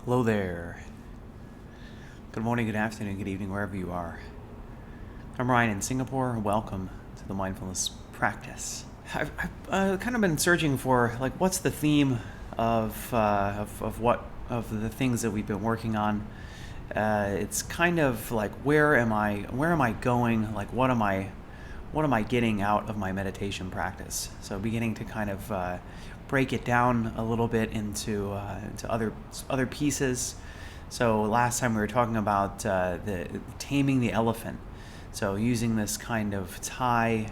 Hello there. Good morning, good afternoon, good evening, wherever you are. I'm Ryan in Singapore. Welcome to the mindfulness practice. I've kind of been searching for what's the theme of the things that we've been working on. It's kind of like where am I going? Like what am I getting out of my meditation practice? So beginning to kind of break it down a little bit into other pieces. So last time we were talking about the taming the elephant. So using this kind of the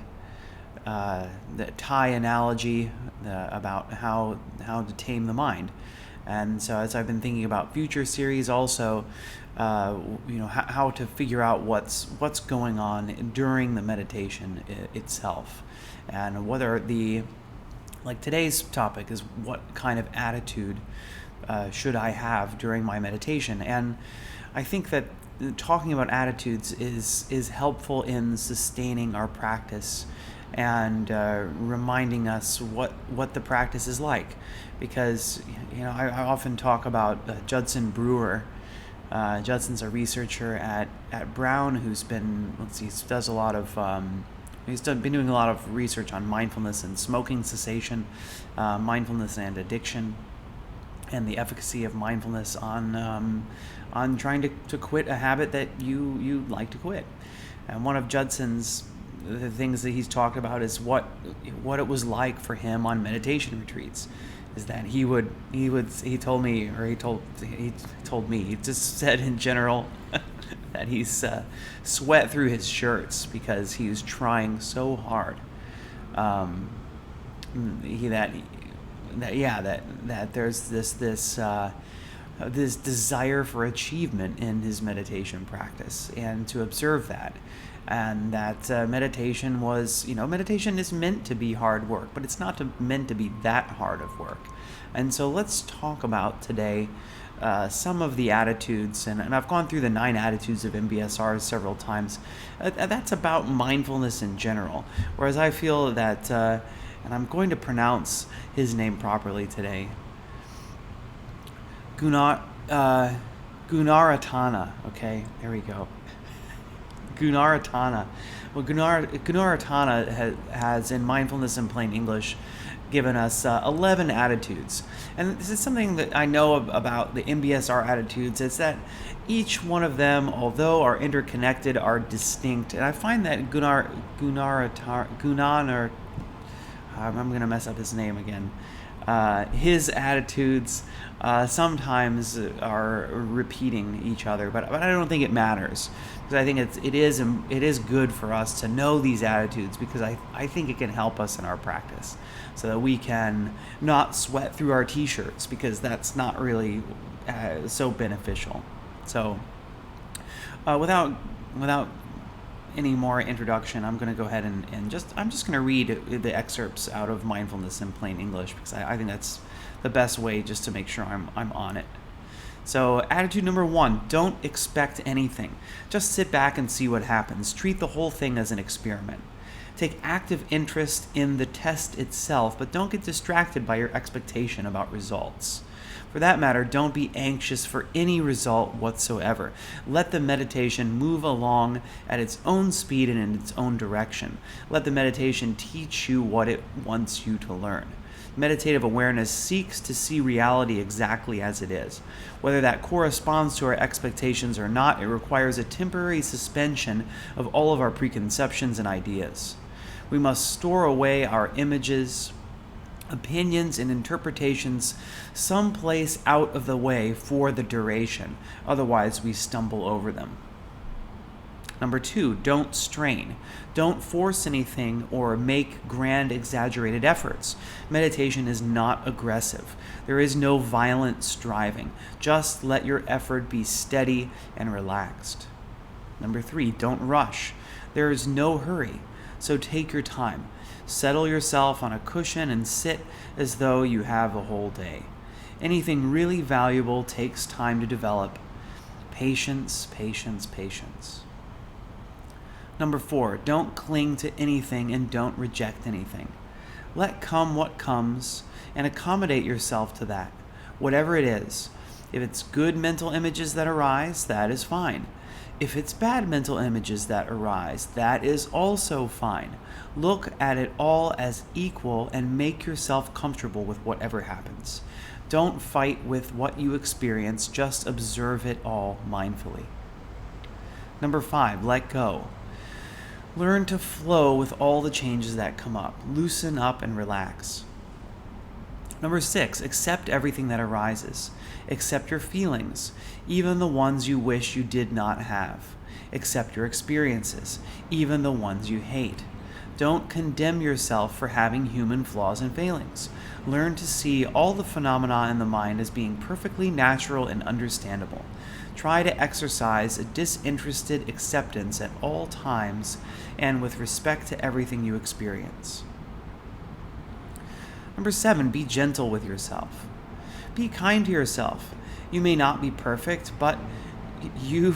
Thai analogy about how to tame the mind. And so as I've been thinking about future series, also, how to figure out what's going on during the meditation itself, and whether today's topic is what kind of attitude should I have during my meditation. And I think that talking about attitudes is helpful in sustaining our practice and reminding us what the practice is like, because I often talk about Judson Brewer. Judson's a researcher at Brown who's been does a lot of been doing a lot of research on mindfulness and smoking cessation, mindfulness and addiction, and the efficacy of mindfulness on trying to quit a habit that you like to quit. And one of Judson's the things that he's talked about is what it was like for him on meditation retreats. Is that he told me he just said in general that he's sweat through his shirts because he's trying so hard. That there's this desire for achievement in his meditation practice, and to observe that, and that meditation is meant to be hard work, but it's not meant to be that hard of work. And so let's talk about today some of the attitudes, and I've gone through the 9 attitudes of MBSR several times. That's about mindfulness in general, whereas I feel that, and I'm going to pronounce his name properly today, Gunaratana. Okay, there we go. Gunaratana. Well, Gunaratana has, in Mindfulness in Plain English, given us 11 attitudes. And this is something that I know about the MBSR attitudes, is that each one of them, although are interconnected, are distinct. And I find that I'm going to mess up his name again. His attitudes sometimes are repeating each other, but I don't think it matters, because I think it is good for us to know these attitudes, because I think it can help us in our practice, so that we can not sweat through our t-shirts, because that's not really so beneficial. So without any more introduction, I'm going to go ahead and I'm just going to read the excerpts out of Mindfulness in Plain English, because I think that's the best way, just to make sure I'm on it. So attitude number 1, don't expect anything. Just sit back and see what happens. Treat the whole thing as an experiment. Take active interest in the test itself, but don't get distracted by your expectation about results. For that matter, don't be anxious for any result whatsoever. Let the meditation move along at its own speed and in its own direction. Let the meditation teach you what it wants you to learn. Meditative awareness seeks to see reality exactly as it is. Whether that corresponds to our expectations or not, it requires a temporary suspension of all of our preconceptions and ideas. We must store away our images, opinions, and interpretations someplace out of the way for the duration. Otherwise, we stumble over them. Number 2, don't strain. Don't force anything or make grand, exaggerated efforts. Meditation is not aggressive. There is no violent striving. Just let your effort be steady and relaxed. Number 3, don't rush. There is no hurry, so take your time. Settle yourself on a cushion and sit as though you have a whole day. Anything really valuable takes time to develop. Patience, patience, patience. Number 4, don't cling to anything and don't reject anything. Let come what comes and accommodate yourself to that, whatever it is. If it's good mental images that arise, that is fine. If it's bad mental images that arise, that is also fine. Look at it all as equal and make yourself comfortable with whatever happens. Don't fight with what you experience, just observe it all mindfully. Number 5, let go. Learn to flow with all the changes that come up. Loosen up and relax. Number 6, accept everything that arises. Accept your feelings, even the ones you wish you did not have. Accept your experiences, even the ones you hate. Don't condemn yourself for having human flaws and failings. Learn to see all the phenomena in the mind as being perfectly natural and understandable. Try to exercise a disinterested acceptance at all times and with respect to everything you experience. Number 7, be gentle with yourself. Be kind to yourself. You may not be perfect, but you're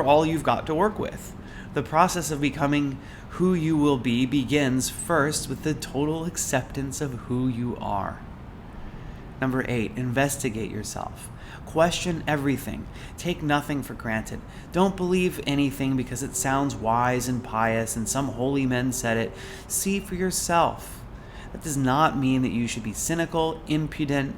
all you've got to work with. The process of becoming who you will be begins first with the total acceptance of who you are. Number 8, investigate yourself. Question everything. Take nothing for granted. Don't believe anything because it sounds wise and pious and some holy men said it. See for yourself. That does not mean that you should be cynical, impudent,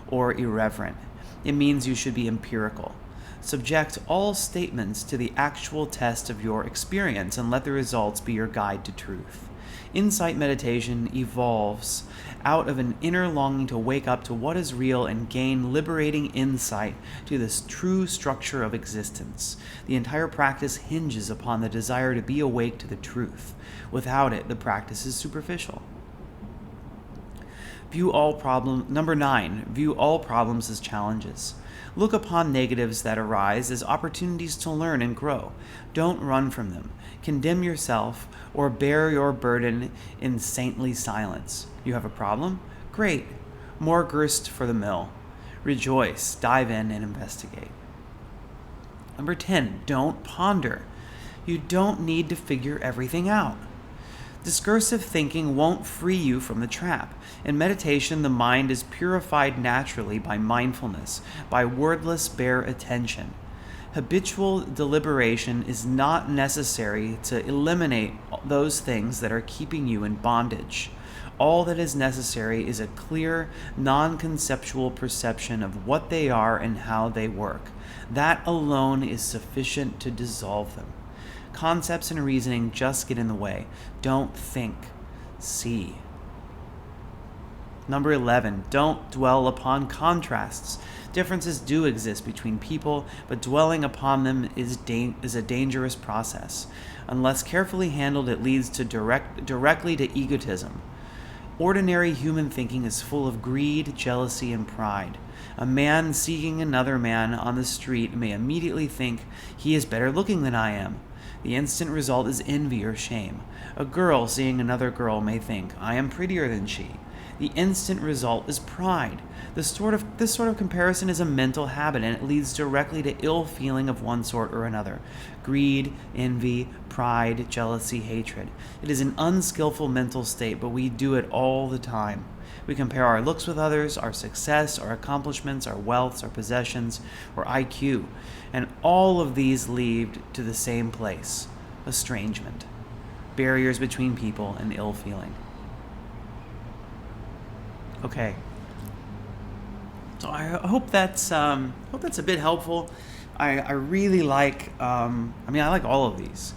or irreverent. It means you should be empirical. Subject all statements to the actual test of your experience and let the results be your guide to truth. Insight meditation evolves out of an inner longing to wake up to what is real and gain liberating insight to this true structure of existence. The entire practice hinges upon the desire to be awake to the truth. Without it, the practice is superficial. Number 9, view all problems as challenges. Look upon negatives that arise as opportunities to learn and grow. Don't run from them. Condemn yourself or bear your burden in saintly silence. You have a problem? Great. More grist for the mill. Rejoice, dive in, and investigate. Number 10, don't ponder. You don't need to figure everything out. Discursive thinking won't free you from the trap. In meditation, the mind is purified naturally by mindfulness, by wordless bare attention. Habitual deliberation is not necessary to eliminate those things that are keeping you in bondage. All that is necessary is a clear, non-conceptual perception of what they are and how they work. That alone is sufficient to dissolve them. Concepts and reasoning just get in the way. Don't think, see. Number 11, don't dwell upon contrasts. Differences do exist between people, but dwelling upon them is a dangerous process. Unless carefully handled, it leads to directly to egotism. Ordinary human thinking is full of greed, jealousy, and pride. A man seeking another man on the street may immediately think he is better looking than I am. The instant result is envy or shame. A girl seeing another girl may think, I am prettier than she. The instant result is pride. This sort of comparison is a mental habit, and it leads directly to ill feeling of one sort or another. Greed, envy, pride, jealousy, hatred. It is an unskillful mental state, but we do it all the time. We compare our looks with others, our success, our accomplishments, our wealth, our possessions, or IQ. And all of these lead to the same place, estrangement, barriers between people, and ill feeling. Okay. So I hope that's a bit helpful. I really like, I like all of these.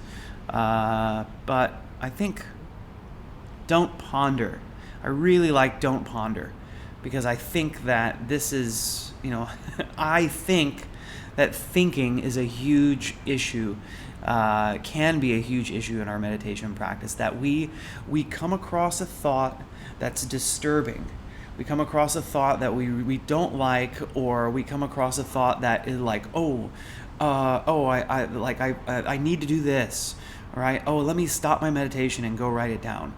But I think don't ponder. I really like don't ponder because I think that this is, I think that thinking is a huge issue, can be a huge issue in our meditation practice, that we come across a thought that's disturbing. We come across a thought that we don't like, or we come across a thought that is like, I need to do this, right? Oh, let me stop my meditation and go write it down,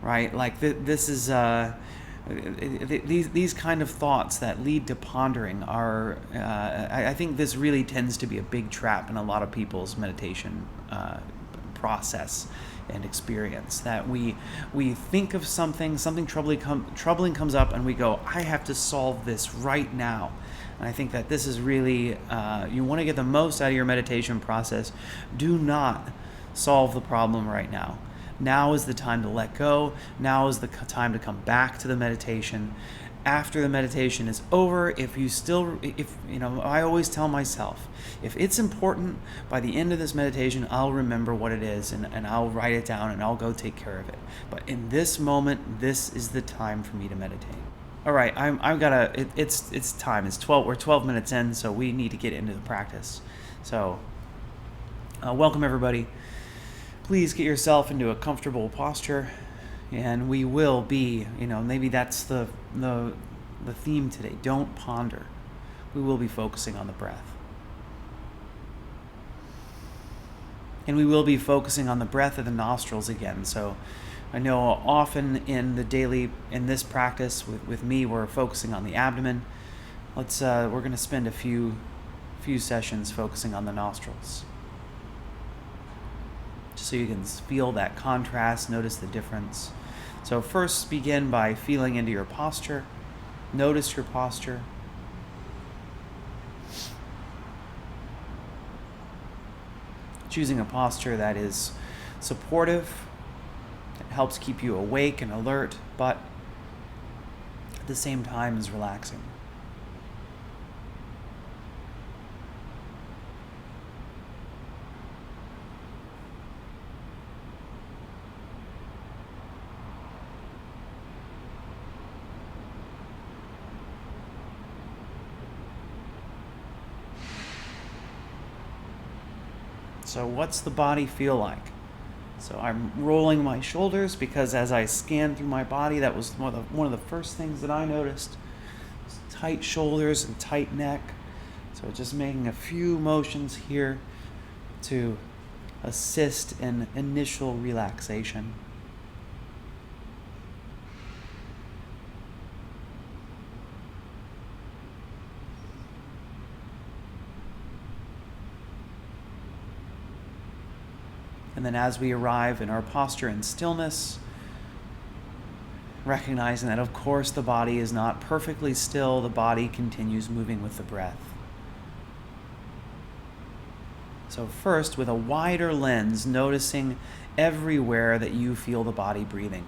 right? Like this is these kind of thoughts that lead to pondering are. I think this really tends to be a big trap in a lot of people's meditation process. and experience. That we think of something troubling comes up, and we go, I have to solve this right now. And I think that this is really, you want to get the most out of your meditation process. Do not solve the problem right now. Now is the time to let go. Now is the time to come back to the meditation. After the meditation is over, I always tell myself, if it's important, by the end of this meditation, I'll remember what it is, and I'll write it down, and I'll go take care of it. But in this moment, this is the time for me to meditate. All right, it's time. We're 12 minutes in, so we need to get into the practice. So, welcome everybody. Please get yourself into a comfortable posture, and we will be, maybe that's the theme today. Don't ponder. We will be focusing on the breath. And we will be focusing on the breath of the nostrils again. So I know often in this practice with me, we're focusing on the abdomen. We're going to spend a few sessions focusing on the nostrils, just so you can feel that contrast, notice the difference. So first, begin by feeling into your posture. Notice your posture. Choosing a posture that is supportive, that helps keep you awake and alert, but at the same time is relaxing. So what's the body feel like? So I'm rolling my shoulders because as I scanned through my body, that was one of the first things that I noticed. Tight shoulders and tight neck. So just making a few motions here to assist in initial relaxation. And then as we arrive in our posture in stillness, recognizing that of course the body is not perfectly still, the body continues moving with the breath. So first, with a wider lens, noticing everywhere that you feel the body breathing.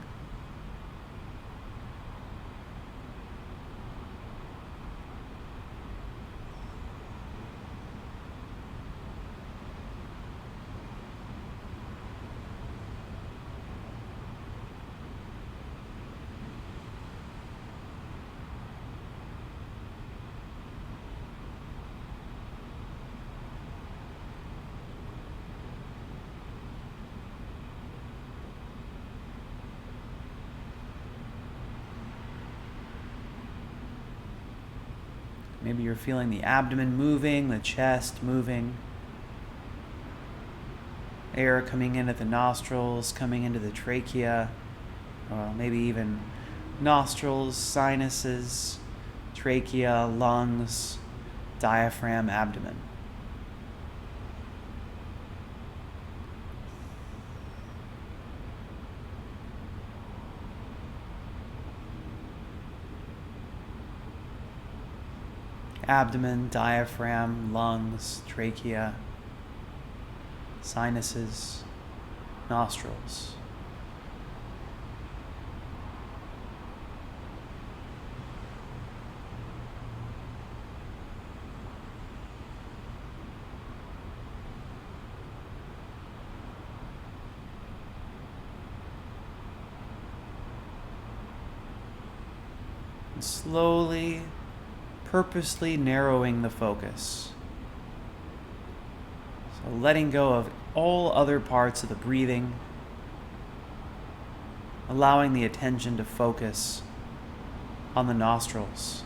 Maybe you're feeling the abdomen moving, the chest moving, air coming in at the nostrils, coming into the trachea, or maybe even nostrils, sinuses, trachea, lungs, diaphragm, abdomen. Abdomen, diaphragm, lungs, trachea, sinuses, nostrils. And slowly, purposely narrowing the focus. So letting go of all other parts of the breathing, allowing the attention to focus on the nostrils.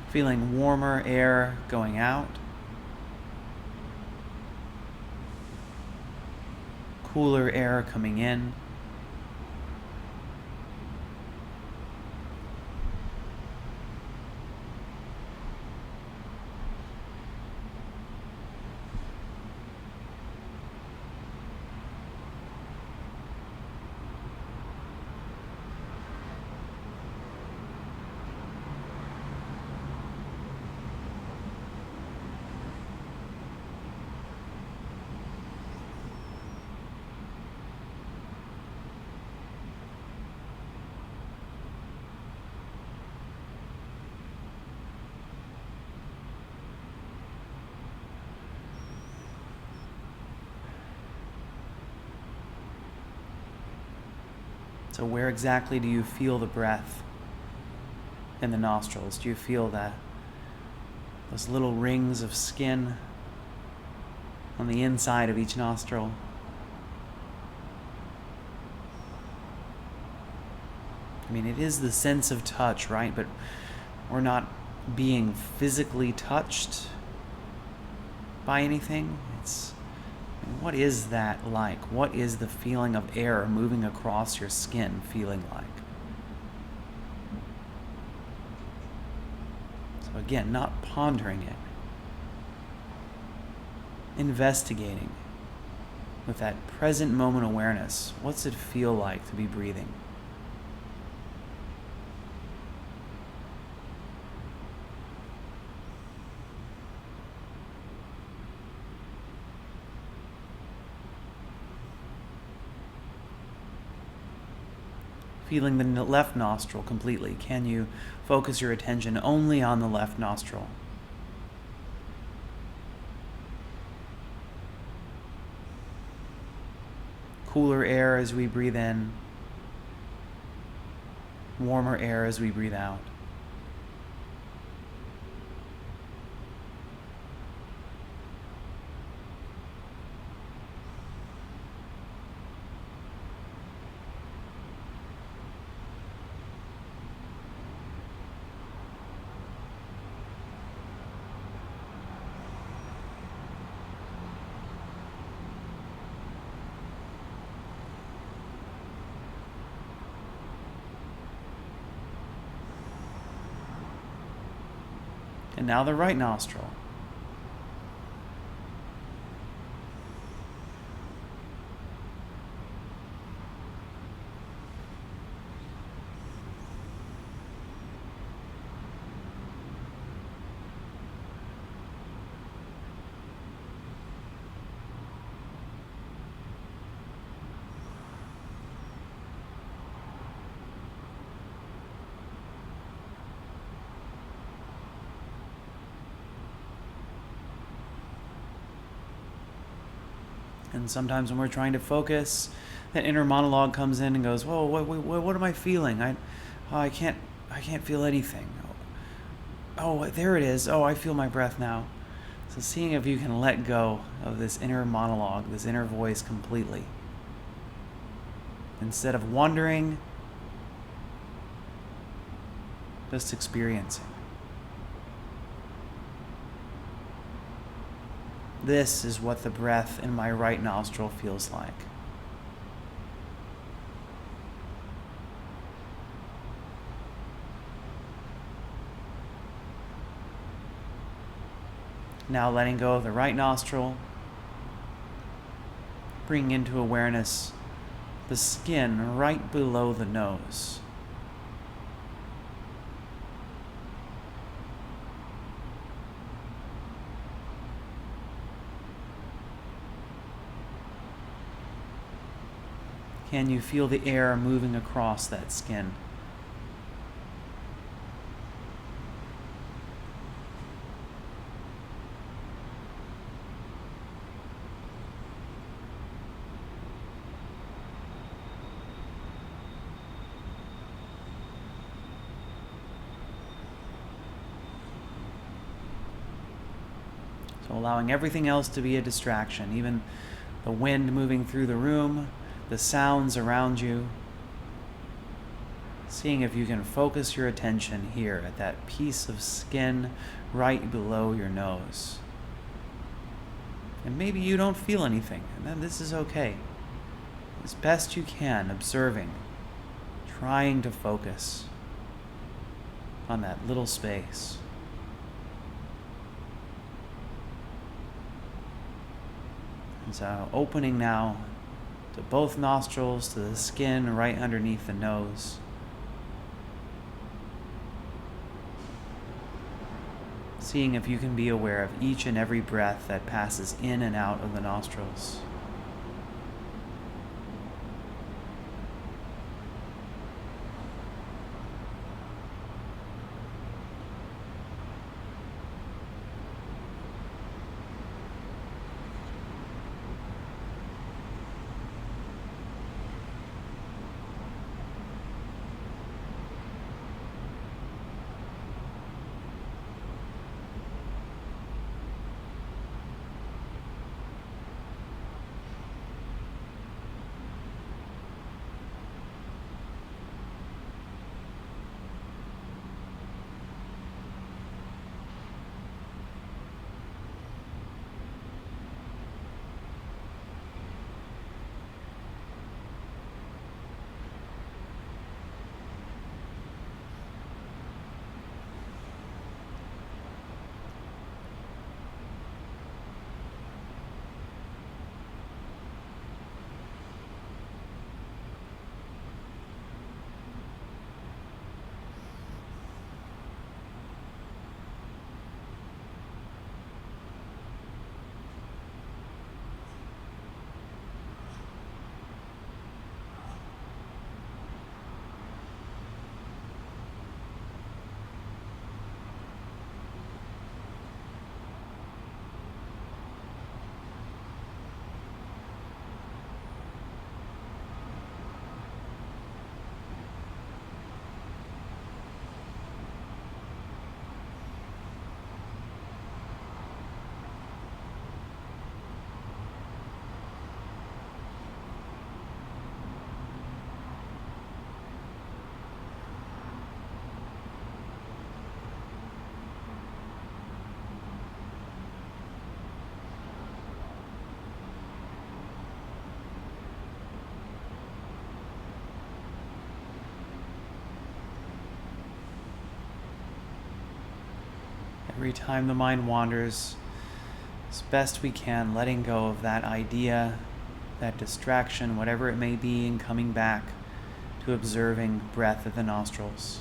Feeling warmer air going out. Cooler air coming in. So where exactly do you feel the breath in the nostrils? Do you feel those little rings of skin on the inside of each nostril? I mean, it is the sense of touch, right? But we're not being physically touched by anything. What is that like? What is the feeling of air moving across your skin feeling like? So again, not pondering it. Investigating with that present moment awareness. What's it feel like to be breathing? Feeling the left nostril completely. Can you focus your attention only on the left nostril? Cooler air as we breathe in, warmer air as we breathe out. And now the right nostril. And sometimes when we're trying to focus, that inner monologue comes in and goes, "Whoa, what am I feeling? I can't feel anything. Oh, there it is. Oh, I feel my breath now." So seeing if you can let go of this inner monologue, this inner voice completely. Instead of wondering, just experiencing. This is what the breath in my right nostril feels like. Now letting go of the right nostril, bringing into awareness the skin right below the nose. Can you feel the air moving across that skin? So allowing everything else to be a distraction, even the wind moving through the room, the sounds around you. Seeing if you can focus your attention here at that piece of skin right below your nose. And maybe you don't feel anything, and then this is okay. As best you can, observing, trying to focus on that little space. And so opening now to both nostrils, to the skin right underneath the nose. Seeing if you can be aware of each and every breath that passes in and out of the nostrils. Every time the mind wanders, as best we can, letting go of that idea, that distraction, whatever it may be, and coming back to observing breath of the nostrils.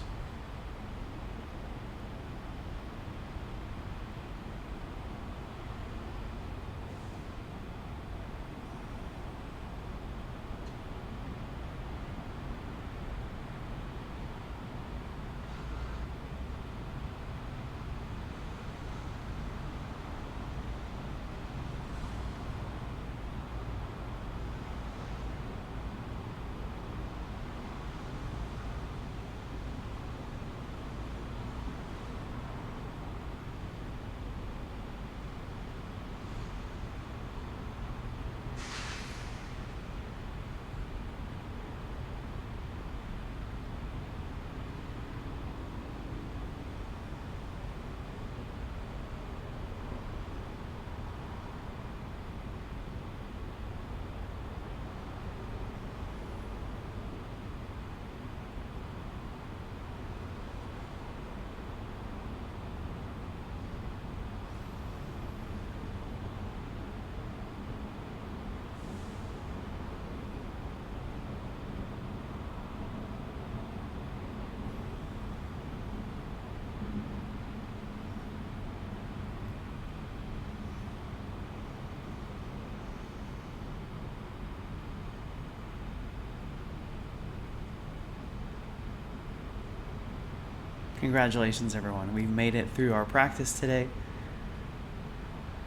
Congratulations, everyone. We've made it through our practice today.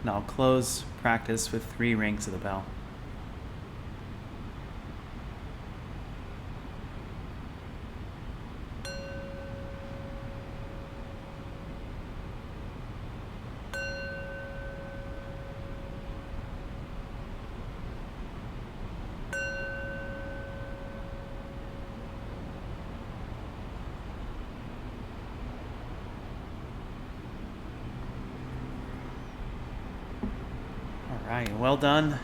And I'll close practice with 3 rings of the bell. All right, well done.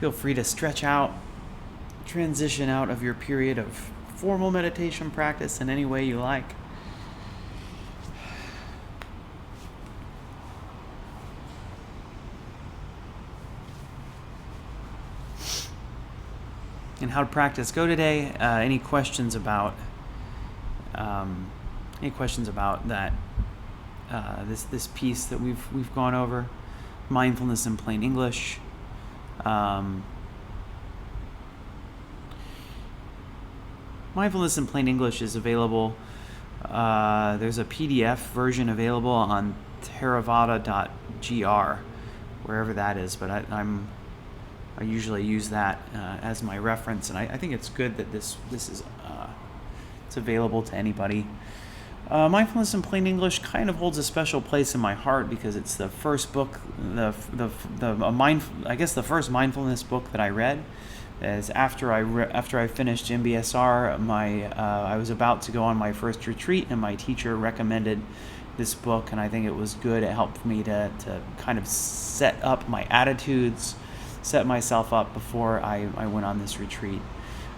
Feel free to stretch out, transition out of your period of formal meditation practice in any way you like. And how to practice go today? Any questions about that? This piece that we've gone over, mindfulness in plain English. Mindfulness in plain English is available. There's a PDF version available on theravada.gr, wherever that is. But I usually use that as my reference, and I think it's good that this is it's available to anybody. Mindfulness in Plain English kind of holds a special place in my heart because it's the first book, the first mindfulness book that I read. As after I finished MBSR, I was about to go on my first retreat, and my teacher recommended this book, and I think it was good. It helped me to kind of set up my attitudes, set myself up before I went on this retreat.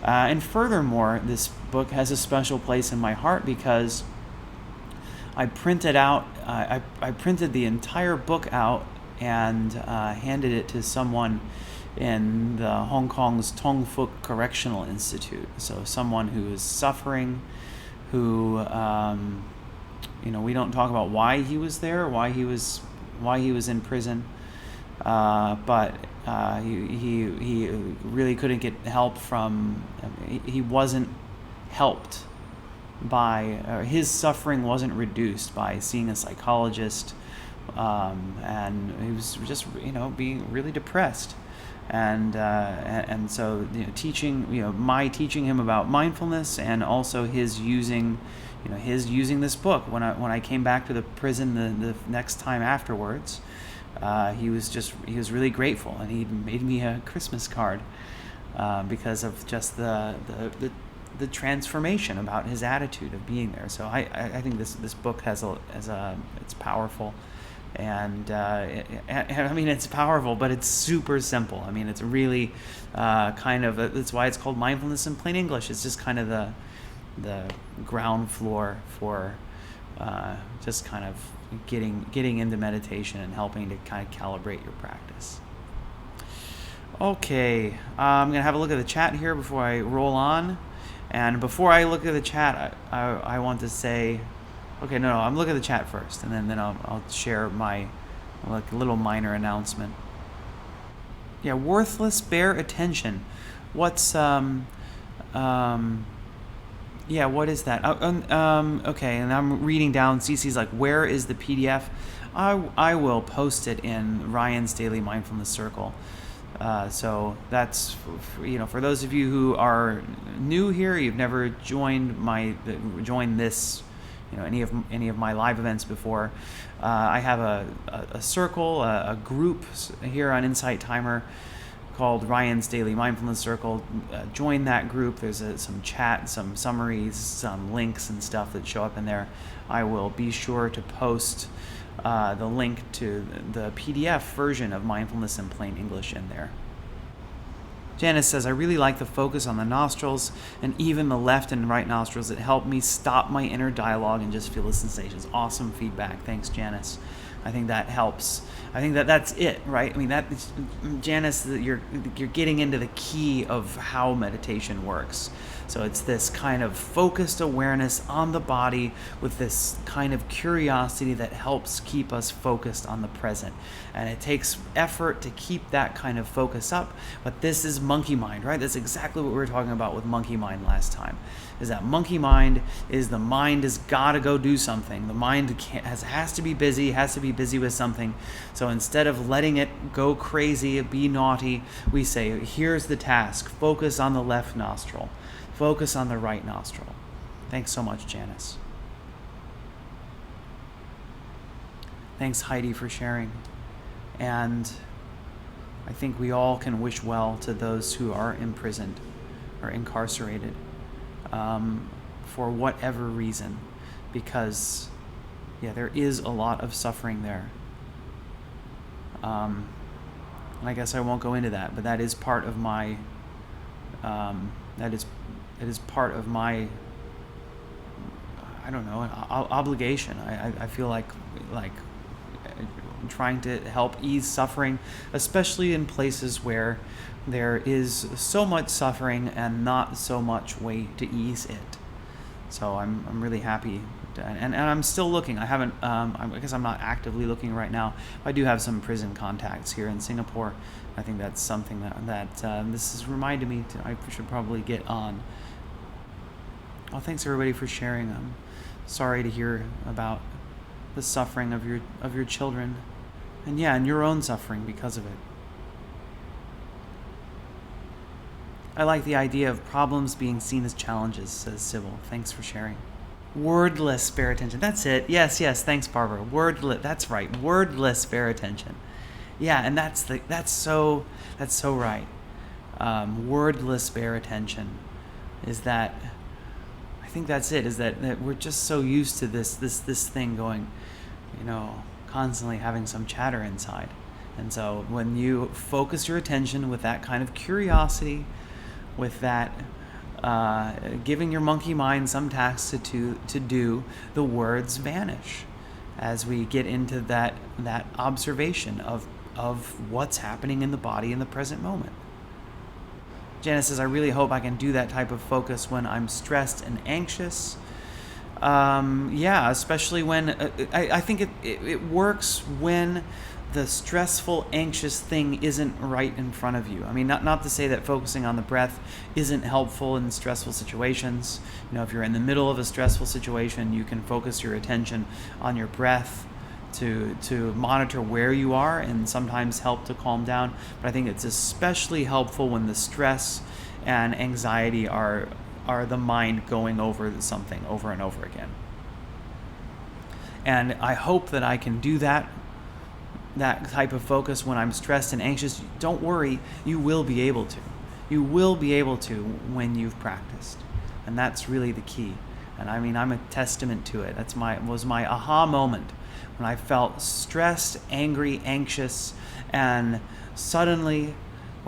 And furthermore, this book has a special place in my heart because I printed the entire book out and handed it to someone in the Hong Kong's Tung Fook Correctional Institute. So someone who is suffering, who we don't talk about why he was there, why he was in prison, but he really couldn't get help from. He wasn't helped by his suffering wasn't reduced by seeing a psychologist, and he was just being really depressed, and so teaching him about mindfulness, and also his using this book. When I came back to the prison the next time afterwards, he was really grateful, and he made me a Christmas card because of just the transformation about his attitude of being there. So I think this book it's powerful, and it's powerful, but it's super simple. It's really that's why it's called Mindfulness in Plain English. It's just kind of the ground floor for just kind of getting into meditation and helping to kind of calibrate your practice. Okay, I'm going to have a look at the chat here before I roll on. And before I look at the chat, I want to say, okay, no, I'm looking at the chat first, and then I'll share my little minor announcement. Yeah, worthless bare attention. What's yeah, what is that? Okay, and I'm reading down. Cece's like, where is the PDF? I will post it in Ryan's Daily Mindfulness Circle. So that's, for those of you who are new here, you've never joined this, any of my live events before. I have a circle, a group here on Insight Timer called Ryan's Daily Mindfulness Circle. Join that group. There's some chat, some summaries, some links and stuff that show up in there. I will be sure to post the link to the PDF version of Mindfulness in Plain English in there. Janice says, I really like the focus on the nostrils and even the left and right nostrils. It helped me stop my inner dialogue and just feel the sensations. Awesome feedback. Thanks, Janice. I think that helps. I think that's it, right? I mean, Janice, you're getting into the key of how meditation works. So it's this kind of focused awareness on the body with this kind of curiosity that helps keep us focused on the present. And it takes effort to keep that kind of focus up, but this is monkey mind, right? That's exactly what we were talking about with monkey mind last time. Is that monkey mind is the mind has got to go do something. The mind has to be busy with something. So instead of letting it go crazy, be naughty, we say, here's the task. Focus on the left nostril. Focus on the right nostril. Thanks so much, Janice. Thanks, Heidi, for sharing. And I think we all can wish well to those who are imprisoned or incarcerated for whatever reason, because there is a lot of suffering there. And I guess I won't go into that, but that is part of my it is part of my obligation. I feel like trying to help ease suffering, especially in places where there is so much suffering and not so much way to ease it. So I'm really happy and I'm still looking. I haven't I guess I'm not actively looking right now. I do have some prison contacts here in Singapore. I think that's something that this has reminded me I should probably get on. Well, thanks everybody for sharing. I'm sorry to hear about the suffering of your children, and your own suffering because of it. I like the idea of problems being seen as challenges, says Sybil. Thanks for sharing. Wordless bare attention. That's it. Yes. Thanks, Barbara. Wordless. That's right. Wordless bare attention. Yeah, and that's so right. Wordless bare attention is that. I think that's it. Is that we're just so used to this thing going, constantly having some chatter inside, and so when you focus your attention with that kind of curiosity, with that giving your monkey mind some tasks to do, the words vanish as we get into that observation of what's happening in the body in the present moment. Janice says, I really hope I can do that type of focus when I'm stressed and anxious. Especially when I think it works when the stressful, anxious thing isn't right in front of you. I mean, not to say that focusing on the breath isn't helpful in stressful situations. If you're in the middle of a stressful situation, you can focus your attention on your breath to monitor where you are and sometimes help to calm down. But I think it's especially helpful when the stress and anxiety are the mind going over something over and over again. And I hope that I can do that type of focus when I'm stressed and anxious. Don't worry, you will be able to. You will be able to when you've practiced. And that's really the key. And I mean, I'm a testament to it. Was my aha moment when I felt stressed, angry, anxious, and suddenly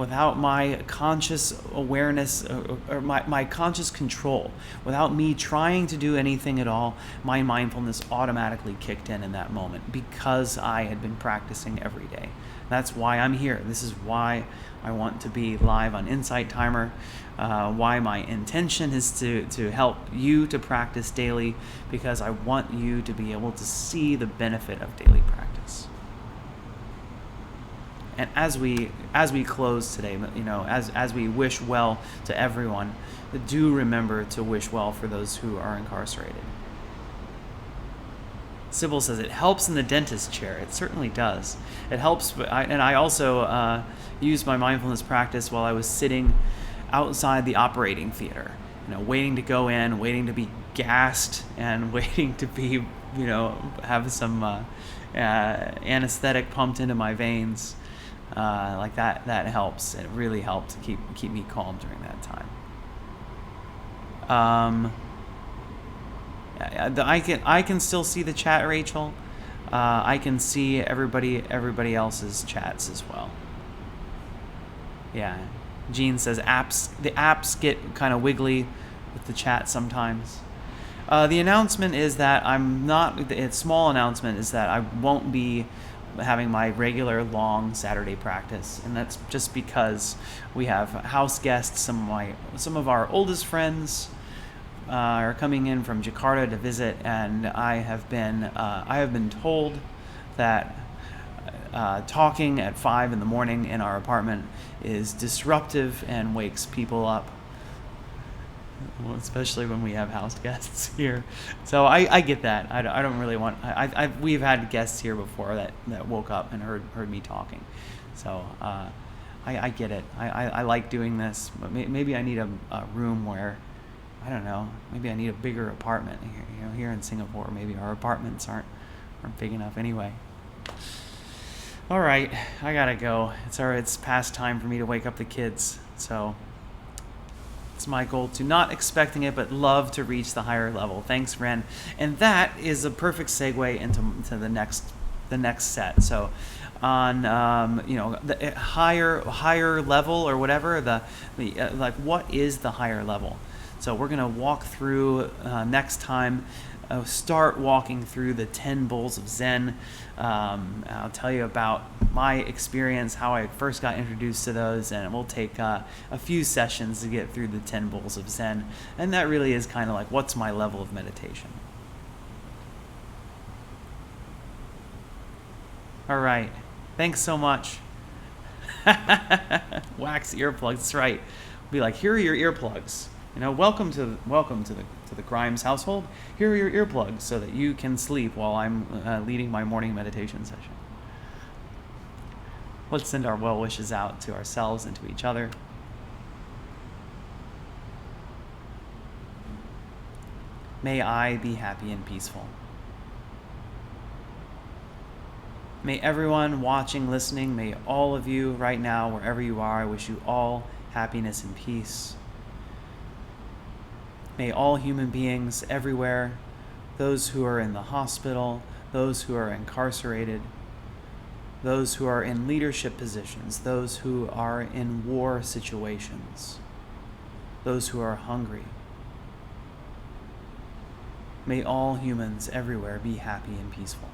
without my conscious awareness or my conscious control, without me trying to do anything at all, my mindfulness automatically kicked in that moment because I had been practicing every day. That's why I'm here. This is why I want to be live on Insight Timer, why my intention is to help you to practice daily, because I want you to be able to see the benefit of daily practice. And as we close today, as we wish well to everyone, do remember to wish well for those who are incarcerated. Sybil says it helps in the dentist chair. It certainly does. It helps, and I also used my mindfulness practice while I was sitting outside the operating theater, waiting to go in, waiting to be gassed, and waiting to be, have some anesthetic pumped into my veins. Like that helps. It really helped to keep me calm during that time. I can still see the chat, Rachel. I can see everybody else's chats as well. Yeah, Jean says the apps get kind of wiggly with the chat sometimes. The announcement is that it's small announcement is that I won't be having my regular long Saturday practice, and that's just because we have house guests. Some of our oldest friends are coming in from Jakarta to visit, and I have been told that talking at 5 a.m. in our apartment is disruptive and wakes people up, especially when we have house guests here. So I get that. I don't really want. We've had guests here before that woke up and heard me talking. So I get it. I like doing this, but maybe I need a room where, I don't know, maybe I need a bigger apartment here in Singapore. Maybe our apartments aren't big enough anyway. All right, I gotta go. It's past time for me to wake up the kids. So it's my goal to, not expecting it, but love to reach the higher level. Thanks, Ren. And that is a perfect segue into the next set. So on the higher level or whatever, like what is the higher level? So we're going to walk through next time, start walking through the 10 bowls of Zen. I'll tell you about my experience, how I first got introduced to those, and we'll take a few sessions to get through the 10 bowls of Zen. And that really is kind of like, what's my level of meditation? All right. Thanks so much. Wax earplugs. That's right. Be like, here are your earplugs. Welcome to the Grimes household. Here are your earplugs so that you can sleep while I'm leading my morning meditation session. Let's send our well wishes out to ourselves and to each other. May I be happy and peaceful. May everyone watching, listening, may all of you right now, wherever you are, I wish you all happiness and peace. May all human beings everywhere, those who are in the hospital, those who are incarcerated, those who are in leadership positions, those who are in war situations, those who are hungry, may all humans everywhere be happy and peaceful.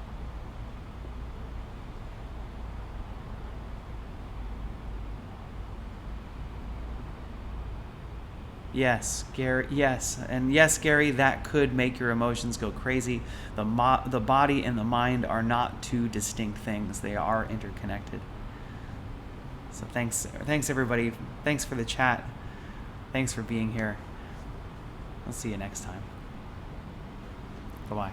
Yes, Gary. Yes, and yes, Gary. That could make your emotions go crazy. The body and the mind are not two distinct things; they are interconnected. So thanks everybody. Thanks for the chat. Thanks for being here. I'll see you next time. Bye-bye.